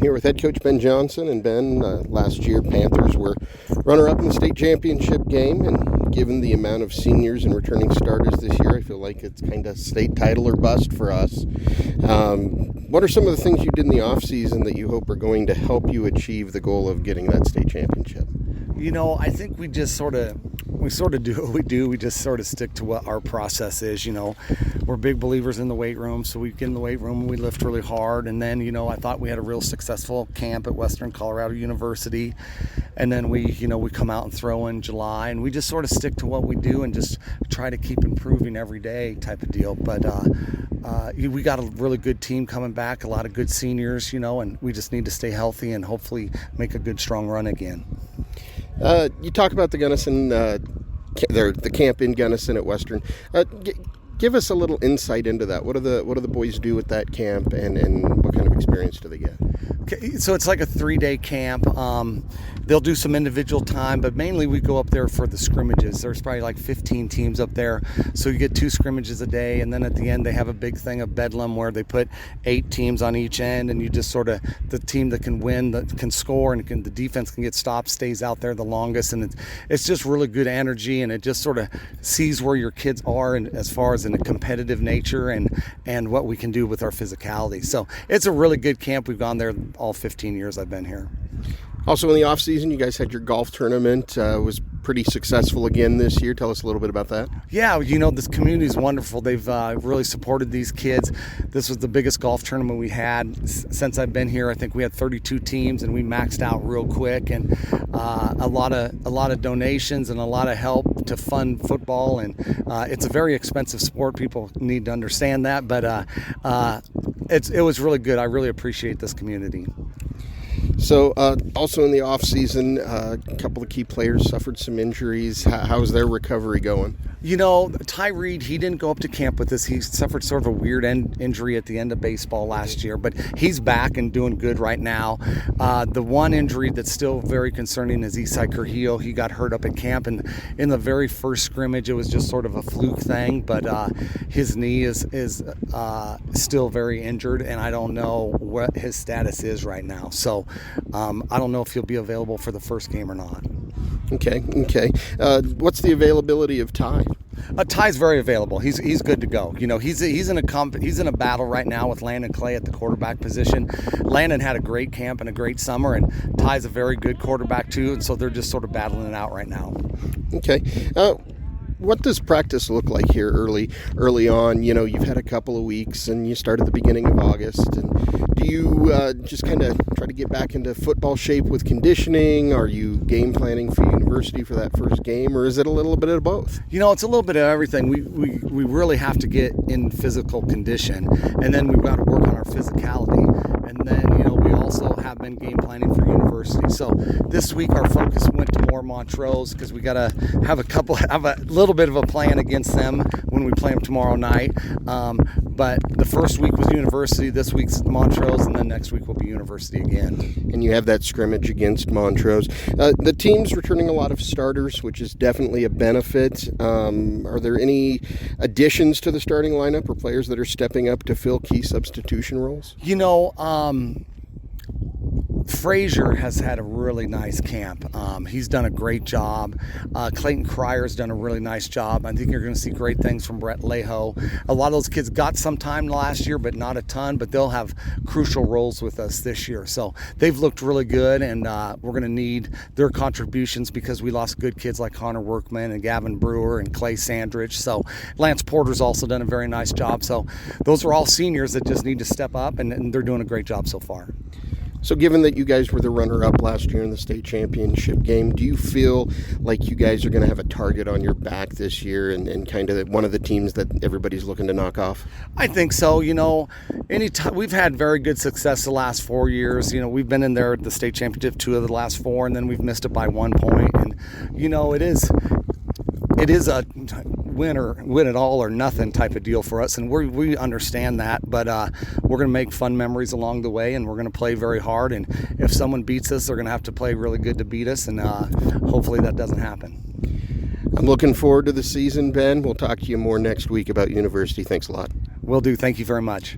Here with head coach Ben Johnson. And Ben, last year Panthers were runner-up in the state championship game, and given the amount of seniors and returning starters this year, I feel like it's kind of state title or bust for us. What are some of the things you did in the offseason that you hope are going to help you achieve the goal of getting that state championship? I think we just sort of do what we do. We just sort of stick to what our process is. We're big believers in the weight room, so we get in the weight room and we lift really hard. And then, I thought we had a real successful camp at Western Colorado University. And then we come out and throw in July, and we just sort of stick to what we do and just try to keep improving every day type of deal. But we got a really good team coming back, a lot of good seniors, and we just need to stay healthy and hopefully make a good, strong run again. You talk about the Gunnison, the camp in Gunnison at Western. Give us a little insight into that. What do the boys do at that camp, and what kind of experience do they get? Okay, so it's like a 3-day camp. They'll do some individual time, but mainly we go up there for the scrimmages. There's probably like 15 teams up there, so you get 2 scrimmages a day, and then at the end they have a big thing of bedlam where they put 8 teams on each end, and you just sort of, the team that can win, that can score, and the defense can get stopped, stays out there the longest. And it's just really good energy, and it just sort of sees where your kids are, and as far as in a competitive nature and what we can do with our physicality. So it's a really good camp. We've gone there all 15 years I've been here. Also in the off season, you guys had your golf tournament. Was pretty successful again this year. Tell us a little bit about that. Yeah, this community is wonderful. They've really supported these kids. This was the biggest golf tournament we had since I've been here. I think we had 32 teams, and we maxed out real quick. And a lot of donations and a lot of help to fund football. And it's a very expensive sport. People need to understand that. But it was really good. I really appreciate this community. So, also in the off season, a couple of key players suffered some injuries. How's their recovery going? Ty Reed, he didn't go up to camp with us. He suffered sort of a weird injury at the end of baseball last year, but he's back and doing good right now. The one injury that's still very concerning is Isai Carrillo. He got hurt up at camp, and in the very first scrimmage, it was just sort of a fluke thing, but his knee is still very injured, and I don't know what his status is right now. So I don't know if he'll be available for the first game or not. Okay. What's the availability of Ty? Ty's very available. He's good to go. He's in a battle right now with Landon Clay at the quarterback position. Landon had a great camp and a great summer, and Ty's a very good quarterback too, and so they're just sort of battling it out right now. Okay. What does practice look like here early on? You've had a couple of weeks, and you start at the beginning of August. And do you just kind of try to get back into football shape with conditioning? Are you game planning for university for that first game, or is it a little bit of both? It's a little bit of everything. We really have to get in physical condition, and then we've got to work on our physicality. And then, we also have been game planning for university. So this week our focus went to more Montrose because we got to have a little bit of a plan against them when we play them tomorrow night. But the first week was university, this week's Montrose, and then next week will be university again. And you have that scrimmage against Montrose. The team's returning a lot of starters, which is definitely a benefit. Are there any additions to the starting lineup or players that are stepping up to fill key substitution roles? Frazier has had a really nice camp. He's done a great job. Clayton Cryer's done a really nice job. I think you're going to see great things from Brett Leho. A lot of those kids got some time last year, but not a ton, but they'll have crucial roles with us this year. So they've looked really good, and we're going to need their contributions because we lost good kids like Connor Workman and Gavin Brewer and Clay Sandridge. So Lance Porter's also done a very nice job. So those are all seniors that just need to step up, and they're doing a great job so far. So given that you guys were the runner-up last year in the state championship game, do you feel like you guys are going to have a target on your back this year and kind of one of the teams that everybody's looking to knock off? I think so. Anytime we've had very good success the last 4 years. We've been in there at the state championship 2 of the last 4, and then we've missed it by 1 point. And, it is a win it all or nothing type of deal for us, and we understand that, but we're going to make fun memories along the way, and we're going to play very hard, and if someone beats us, they're going to have to play really good to beat us, and hopefully that doesn't happen. I'm looking forward to the season, Ben. We'll talk to you more next week about university. Thanks a lot. Will do. Thank you very much.